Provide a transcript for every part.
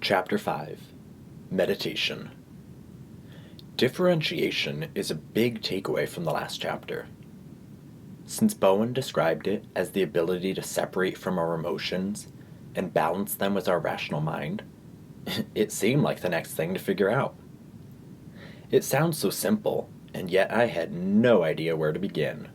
Chapter 5 Meditation. Differentiation is a big takeaway from the last chapter. Since Bowen described it as the ability to separate from our emotions and balance them with our rational mind, it seemed like the next thing to figure out. It sounds so simple, and yet I had no idea where to begin.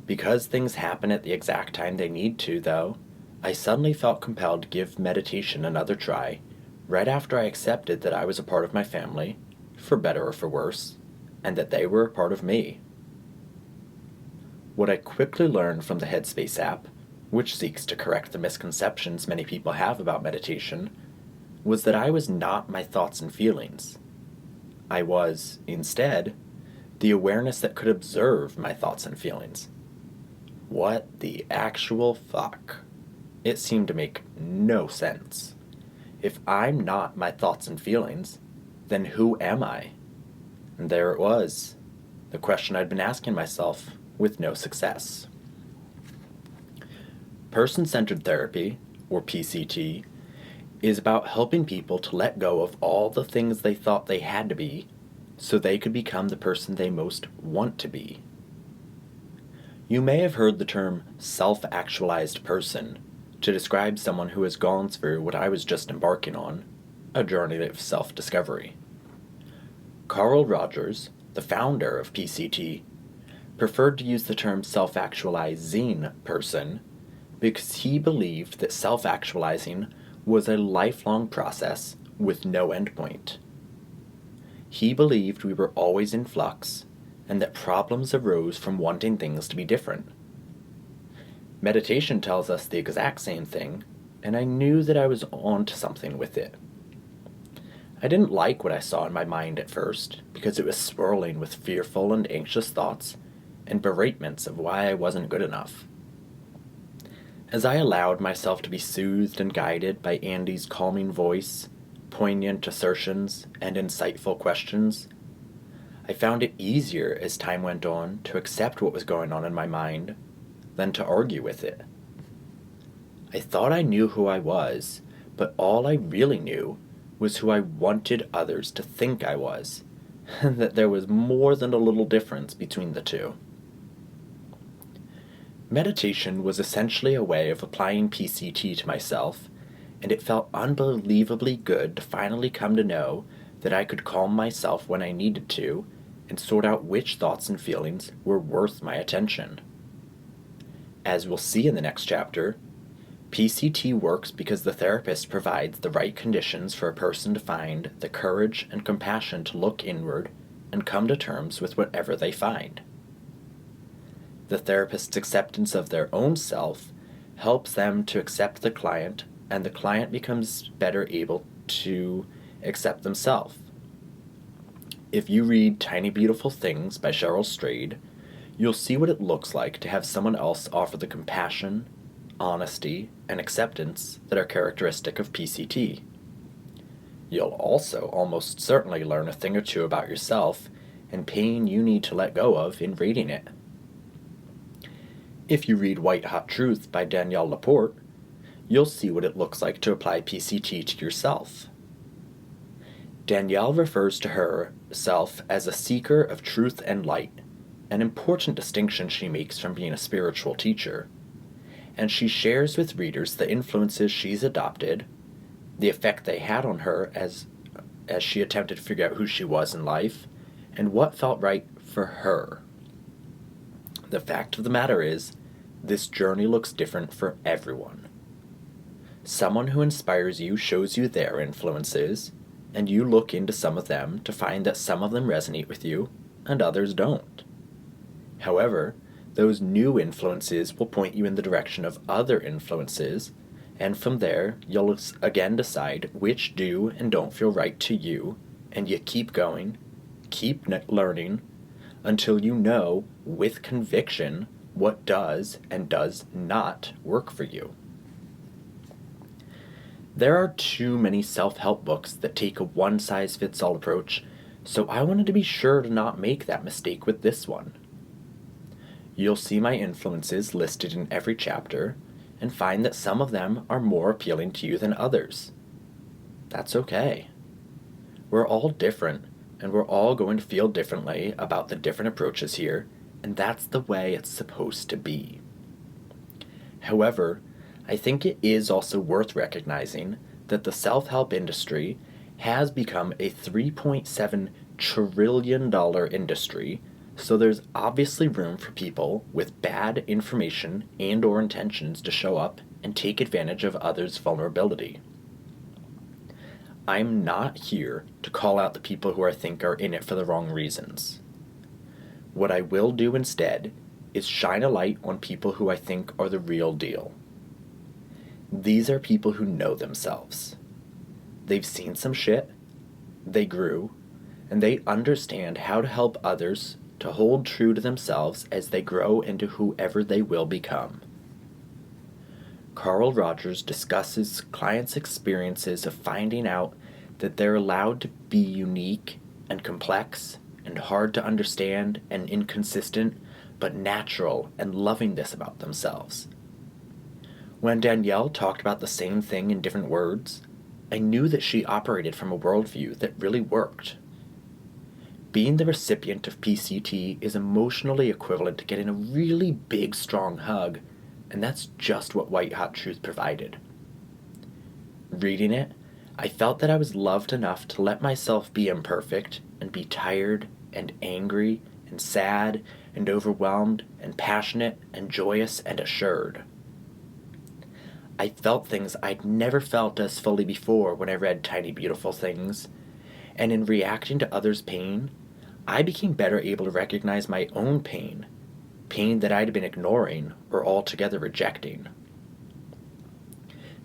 Because things happen at the exact time they need to, though, I suddenly felt compelled to give meditation another try, right after I accepted that I was a part of my family, for better or for worse, and that they were a part of me. What I quickly learned from the Headspace app, which seeks to correct the misconceptions many people have about meditation, was that I was not my thoughts and feelings. I was, instead, the awareness that could observe my thoughts and feelings. What the actual fuck? It seemed to make no sense. If I'm not my thoughts and feelings, then who am I? And there it was, the question I'd been asking myself with no success. Person-centered therapy, or PCT, is about helping people to let go of all the things they thought they had to be so they could become the person they most want to be. You may have heard the term self-actualized person to describe someone who has gone through what I was just embarking on, a journey of self-discovery. Carl Rogers, the founder of PCT, preferred to use the term self-actualizing person because he believed that self-actualizing was a lifelong process with no endpoint. He believed we were always in flux and that problems arose from wanting things to be different. Meditation tells us the exact same thing, and I knew that I was on to something with it. I didn't like what I saw in my mind at first, because it was swirling with fearful and anxious thoughts and beratements of why I wasn't good enough. As I allowed myself to be soothed and guided by Andy's calming voice, poignant assertions, and insightful questions, I found it easier as time went on to accept what was going on in my mind than to argue with it. I thought I knew who I was, but all I really knew was who I wanted others to think I was, and that there was more than a little difference between the two. Meditation was essentially a way of applying PCT to myself, and it felt unbelievably good to finally come to know that I could calm myself when I needed to and sort out which thoughts and feelings were worth my attention. As we'll see in the next chapter, PCT works because the therapist provides the right conditions for a person to find the courage and compassion to look inward and come to terms with whatever they find. The therapist's acceptance of their own self helps them to accept the client, and the client becomes better able to accept themselves. If you read Tiny Beautiful Things by Cheryl Strayed, you'll see what it looks like to have someone else offer the compassion, honesty, and acceptance that are characteristic of PCT. You'll also almost certainly learn a thing or two about yourself and pain you need to let go of in reading it. If you read White Hot Truth by Danielle Laporte, you'll see what it looks like to apply PCT to yourself. Danielle refers to herself as a seeker of truth and light, an important distinction she makes from being a spiritual teacher, and she shares with readers the influences she's adopted, the effect they had on her as she attempted to figure out who she was in life, and what felt right for her. The fact of the matter is, this journey looks different for everyone. Someone who inspires you shows you their influences, and you look into some of them to find that some of them resonate with you, and others don't. However, those new influences will point you in the direction of other influences, and from there, you'll again decide which do and don't feel right to you, and you keep going, keep learning, until you know, with conviction, what does and does not work for you. There are too many self-help books that take a one-size-fits-all approach, so I wanted to be sure to not make that mistake with this one. You'll see my influences listed in every chapter, and find that some of them are more appealing to you than others. that's okay. We're all different, and we're all going to feel differently about the different approaches here, and that's the way it's supposed to be. However, I think it is also worth recognizing that the self-help industry has become a $3.7 trillion industry, so there's obviously room for people with bad information and or intentions to show up and take advantage of others' vulnerability. I'm not here to call out the people who I think are in it for the wrong reasons. What I will do instead is shine a light on people who I think are the real deal. These are people who know themselves. They've seen some shit, they grew, and they understand how to help others to hold true to themselves as they grow into whoever they will become. Carl Rogers discusses clients' experiences of finding out that they're allowed to be unique and complex and hard to understand and inconsistent, but natural and loving this about themselves. When Danielle talked about the same thing in different words, I knew that she operated from a worldview that really worked. Being the recipient of PCT is emotionally equivalent to getting a really big, strong hug, and that's just what White Hot Truth provided. Reading it, I felt that I was loved enough to let myself be imperfect and be tired and angry and sad and overwhelmed and passionate and joyous and assured. I felt things I'd never felt as fully before when I read Tiny Beautiful Things, and in reacting to others' pain, I became better able to recognize my own pain that I'd been ignoring or altogether rejecting.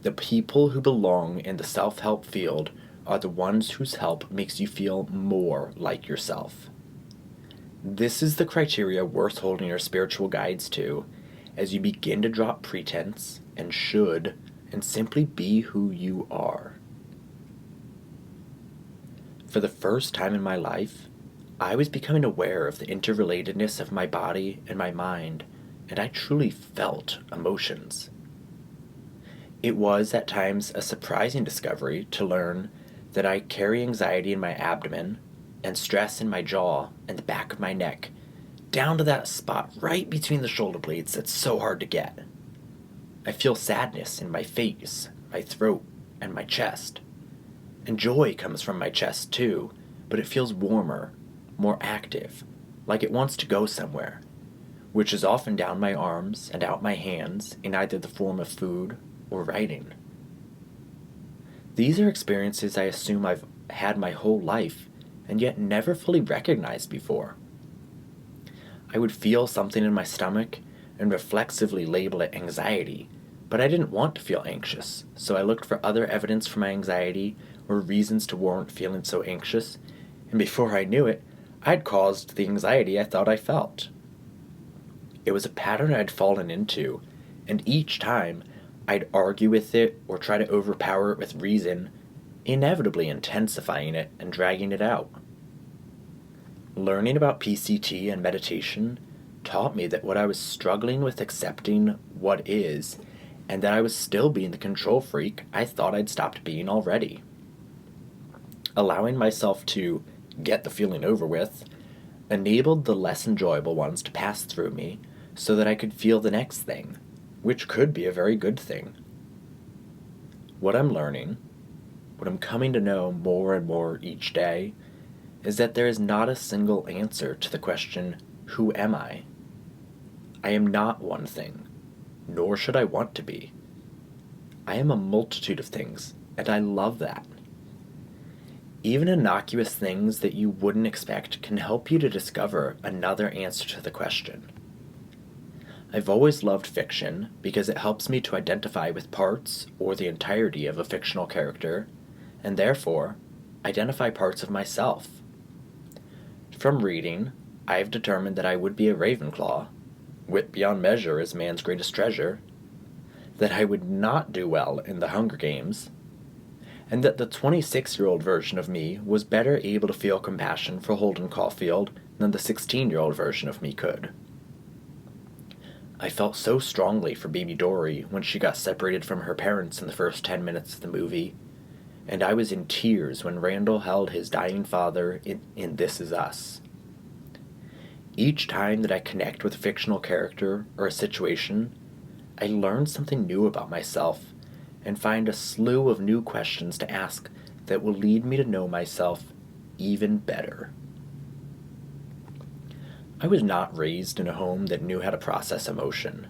The people who belong in the self-help field are the ones whose help makes you feel more like yourself. This is the criteria worth holding your spiritual guides to as you begin to drop pretense and should and simply be who you are. For the first time in my life, I was becoming aware of the interrelatedness of my body and my mind, and I truly felt emotions. It was at times a surprising discovery to learn that I carry anxiety in my abdomen and stress in my jaw and the back of my neck, down to that spot right between the shoulder blades that's so hard to get. I feel sadness in my face, my throat, and my chest. And joy comes from my chest too, but it feels warmer, more active, like it wants to go somewhere, which is often down my arms and out my hands in either the form of food or writing. These are experiences I assume I've had my whole life and yet never fully recognized before. I would feel something in my stomach and reflexively label it anxiety, but I didn't want to feel anxious, so I looked for other evidence for my anxiety or reasons to warrant feeling so anxious, and before I knew it, I'd caused the anxiety I thought I felt. It was a pattern I'd fallen into, and each time I'd argue with it or try to overpower it with reason, inevitably intensifying it and dragging it out. Learning about PCT and meditation taught me that what I was struggling with accepting what is, and that I was still being the control freak I thought I'd stopped being already. Allowing myself to get the feeling over with enabled the less enjoyable ones to pass through me so that I could feel the next thing, which could be a very good thing. What I'm learning, what I'm coming to know more and more each day, is that there is not a single answer to the question, who am I? I am not one thing, nor should I want to be. I am a multitude of things, and I love that. Even innocuous things that you wouldn't expect can help you to discover another answer to the question. I've always loved fiction because it helps me to identify with parts or the entirety of a fictional character, and therefore identify parts of myself. From reading, I have determined that I would be a Ravenclaw, wit beyond measure is man's greatest treasure, that I would not do well in the Hunger Games, and that the 26-year-old version of me was better able to feel compassion for Holden Caulfield than the 16-year-old version of me could. I felt so strongly for Baby Dory when she got separated from her parents in the first 10 minutes of the movie, and I was in tears when Randall held his dying father in This Is Us. Each time that I connect with a fictional character or a situation, I learn something new about myself and find a slew of new questions to ask that will lead me to know myself even better. I was not raised in a home that knew how to process emotion.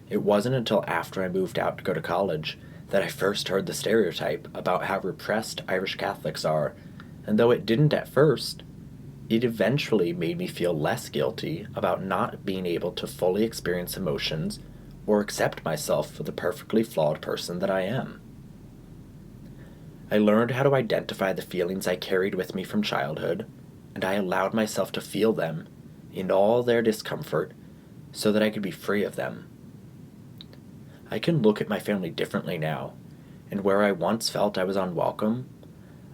It wasn't until after I moved out to go to college that I first heard the stereotype about how repressed Irish Catholics are, and though it didn't at first, it eventually made me feel less guilty about not being able to fully experience emotions or accept myself for the perfectly flawed person that I am. I learned how to identify the feelings I carried with me from childhood, and I allowed myself to feel them in all their discomfort so that I could be free of them. I can look at my family differently now, and where I once felt I was unwelcome,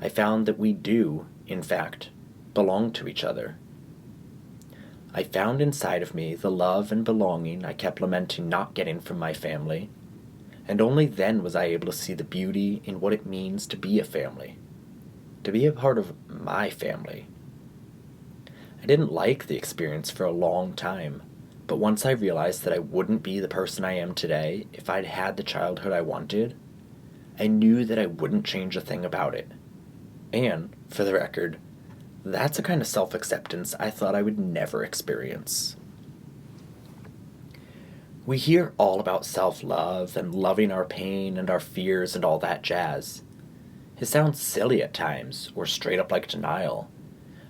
I found that we do, in fact, belong to each other. I found inside of me the love and belonging I kept lamenting not getting from my family, and only then was I able to see the beauty in what it means to be a family, to be a part of my family. I didn't like the experience for a long time, but once I realized that I wouldn't be the person I am today if I'd had the childhood I wanted, I knew that I wouldn't change a thing about it. And, for the record, that's a kind of self-acceptance I thought I would never experience. We hear all about self-love and loving our pain and our fears and all that jazz. It sounds silly at times, or straight up like denial,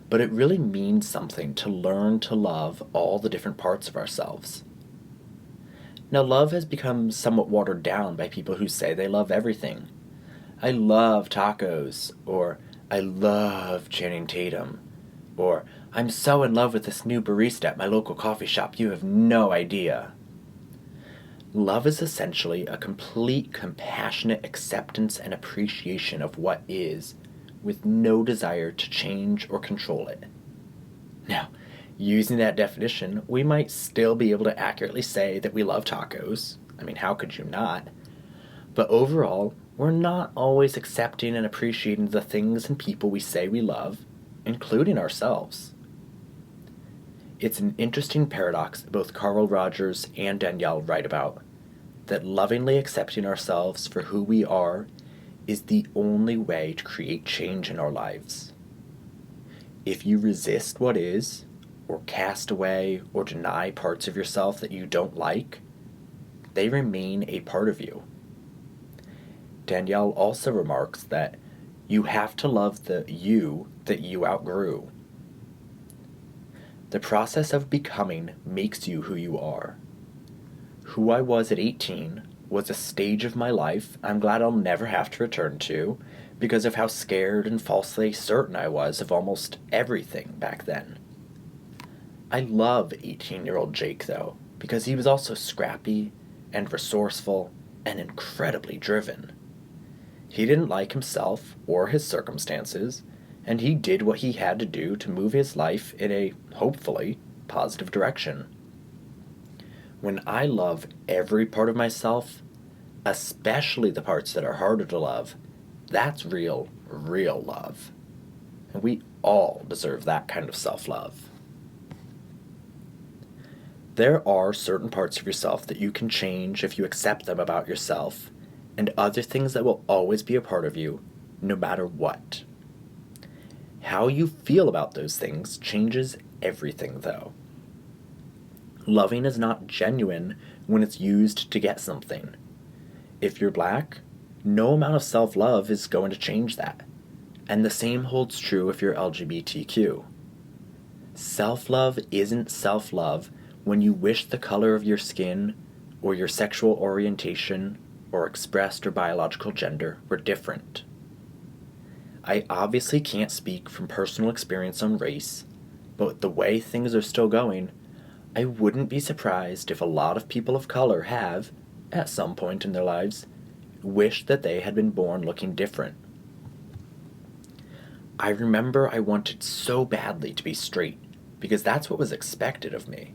but it really means something to learn to love all the different parts of ourselves. Now, love has become somewhat watered down by people who say they love everything. I love tacos, or I love Channing Tatum, or I'm so in love with this new barista at my local coffee shop, you have no idea. Love is essentially a complete compassionate acceptance and appreciation of what is, with no desire to change or control it. Now, using that definition, we might still be able to accurately say that we love tacos. I mean, how could you not? But overall, we're not always accepting and appreciating the things and people we say we love, including ourselves. It's an interesting paradox that both Carl Rogers and Danielle write about, that lovingly accepting ourselves for who we are is the only way to create change in our lives. If you resist what is, or cast away or deny parts of yourself that you don't like, they remain a part of you. Danielle also remarks that you have to love the you that you outgrew. The process of becoming makes you who you are. Who I was at 18 was a stage of my life I'm glad I'll never have to return to because of how scared and falsely certain I was of almost everything back then. I love 18-year-old Jake, though, because he was also scrappy and resourceful and incredibly driven. He didn't like himself or his circumstances, and he did what he had to do to move his life in a, hopefully, positive direction. When I love every part of myself, especially the parts that are harder to love, that's real, real love. And we all deserve that kind of self-love. There are certain parts of yourself that you can change if you accept them about yourself, and other things that will always be a part of you, no matter what. How you feel about those things changes everything, though. Loving is not genuine when it's used to get something. If you're black, no amount of self-love is going to change that. And the same holds true if you're LGBTQ. Self-love isn't self-love when you wish the color of your skin or your sexual orientation or expressed or biological gender were different. I obviously can't speak from personal experience on race, but with the way things are still going, I wouldn't be surprised if a lot of people of color have, at some point in their lives, wished that they had been born looking different. I remember I wanted so badly to be straight, because that's what was expected of me.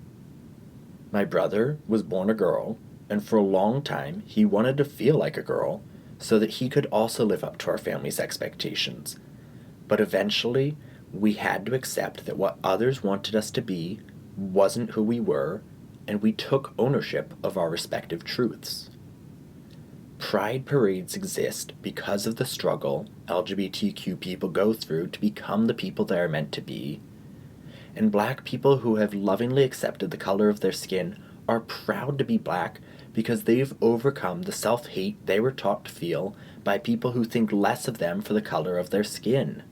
My brother was born a girl, and for a long time he wanted to feel like a girl, so that he could also live up to our family's expectations. But eventually, we had to accept that what others wanted us to be wasn't who we were, and we took ownership of our respective truths. Pride parades exist because of the struggle LGBTQ people go through to become the people they are meant to be, and black people who have lovingly accepted the color of their skin are proud to be black because they've overcome the self-hate they were taught to feel by people who think less of them for the color of their skin.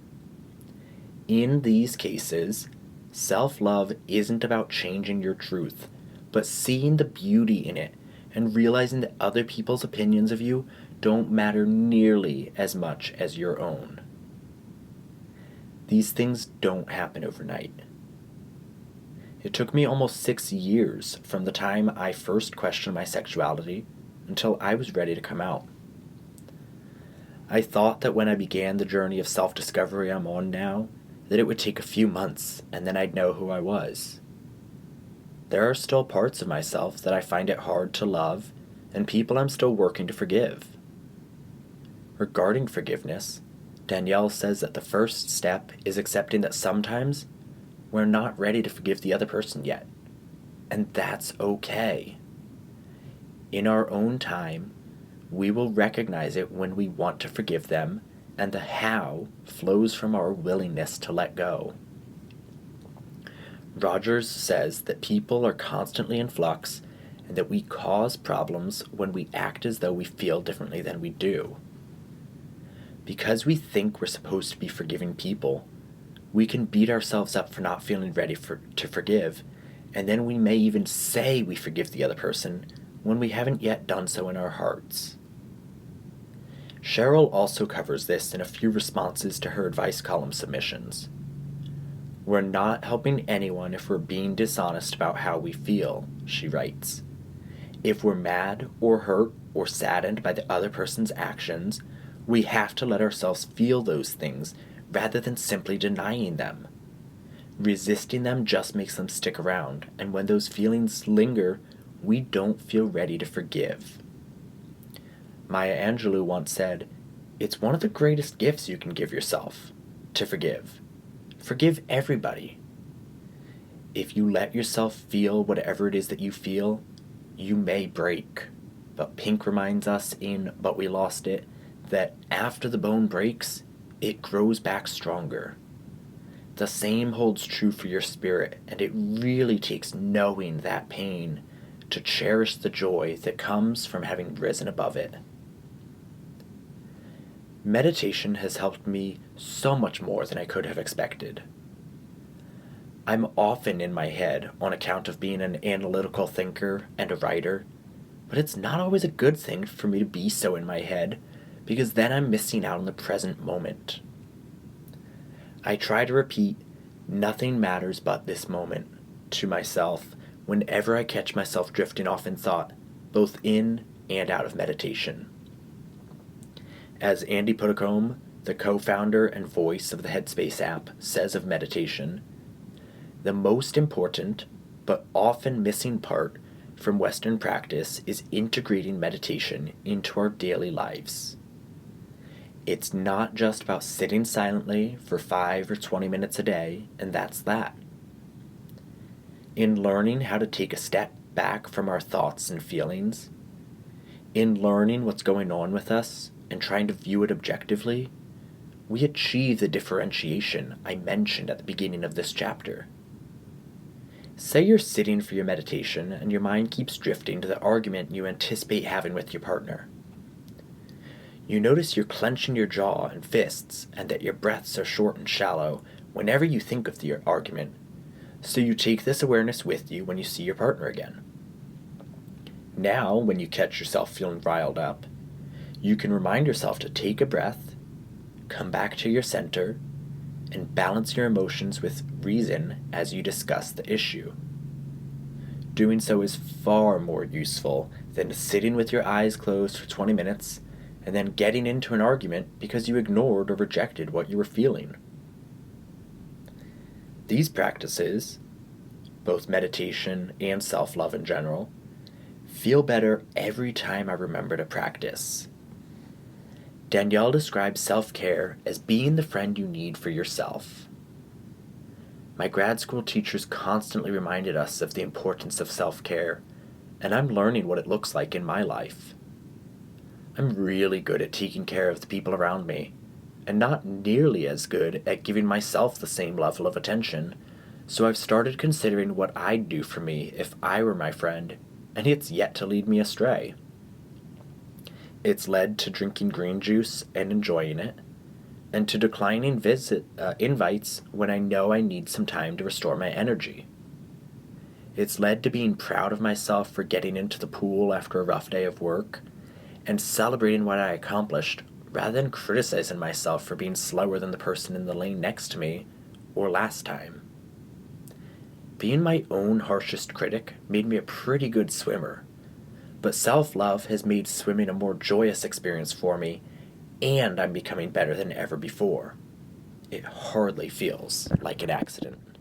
In these cases, self-love isn't about changing your truth, but seeing the beauty in it and realizing that other people's opinions of you don't matter nearly as much as your own. These things don't happen overnight. It took me almost 6 years from the time I first questioned my sexuality until I was ready to come out. I thought that when I began the journey of self-discovery I'm on now, that it would take a few months and then I'd know who I was. There are still parts of myself that I find it hard to love and people I'm still working to forgive. Regarding forgiveness, Danielle says that the first step is accepting that sometimes we're not ready to forgive the other person yet, and that's okay. In our own time, we will recognize it when we want to forgive them, and the how flows from our willingness to let go. Rogers says that people are constantly in flux and that we cause problems when we act as though we feel differently than we do. Because we think we're supposed to be forgiving people, we can beat ourselves up for not feeling ready to forgive, and then we may even say we forgive the other person when we haven't yet done so in our hearts. Cheryl also covers this in a few responses to her advice column submissions. We're not helping anyone if we're being dishonest about how we feel, she writes. If we're mad or hurt or saddened by the other person's actions, we have to let ourselves feel those things rather than simply denying them. Resisting them just makes them stick around, and when those feelings linger, we don't feel ready to forgive. Maya Angelou once said, "It's one of the greatest gifts you can give yourself, to forgive. Forgive everybody." If you let yourself feel whatever it is that you feel, you may break. But Pink reminds us in But We Lost It that after the bone breaks, it grows back stronger. The same holds true for your spirit, and it really takes knowing that pain to cherish the joy that comes from having risen above it. Meditation has helped me so much more than I could have expected. I'm often in my head on account of being an analytical thinker and a writer, but it's not always a good thing for me to be so in my head, because then I'm missing out on the present moment. I try to repeat, "Nothing matters but this moment," to myself whenever I catch myself drifting off in thought, both in and out of meditation. As Andy Puddicombe, the co-founder and voice of the Headspace app, says of meditation, the most important, but often missing part from Western practice is integrating meditation into our daily lives. It's not just about sitting silently for 5 or 20 minutes a day, and that's that. In learning how to take a step back from our thoughts and feelings, in learning what's going on with us and trying to view it objectively, we achieve the differentiation I mentioned at the beginning of this chapter. Say you're sitting for your meditation and your mind keeps drifting to the argument you anticipate having with your partner. You notice you're clenching your jaw and fists and that your breaths are short and shallow whenever you think of the argument, so you take this awareness with you when you see your partner again. Now, when you catch yourself feeling riled up, you can remind yourself to take a breath, come back to your center, and balance your emotions with reason as you discuss the issue. Doing so is far more useful than sitting with your eyes closed for 20 minutes and then getting into an argument because you ignored or rejected what you were feeling. These practices, both meditation and self-love in general, feel better every time I remember to practice. Danielle describes self-care as being the friend you need for yourself. My grad school teachers constantly reminded us of the importance of self-care, and I'm learning what it looks like in my life. I'm really good at taking care of the people around me, and not nearly as good at giving myself the same level of attention, so I've started considering what I'd do for me if I were my friend, and it's yet to lead me astray. It's led to drinking green juice and enjoying it, and to declining invites when I know I need some time to restore my energy. It's led to being proud of myself for getting into the pool after a rough day of work, and celebrating what I accomplished rather than criticizing myself for being slower than the person in the lane next to me or last time. Being my own harshest critic made me a pretty good swimmer, but self-love has made swimming a more joyous experience for me, and I'm becoming better than ever before. It hardly feels like an accident.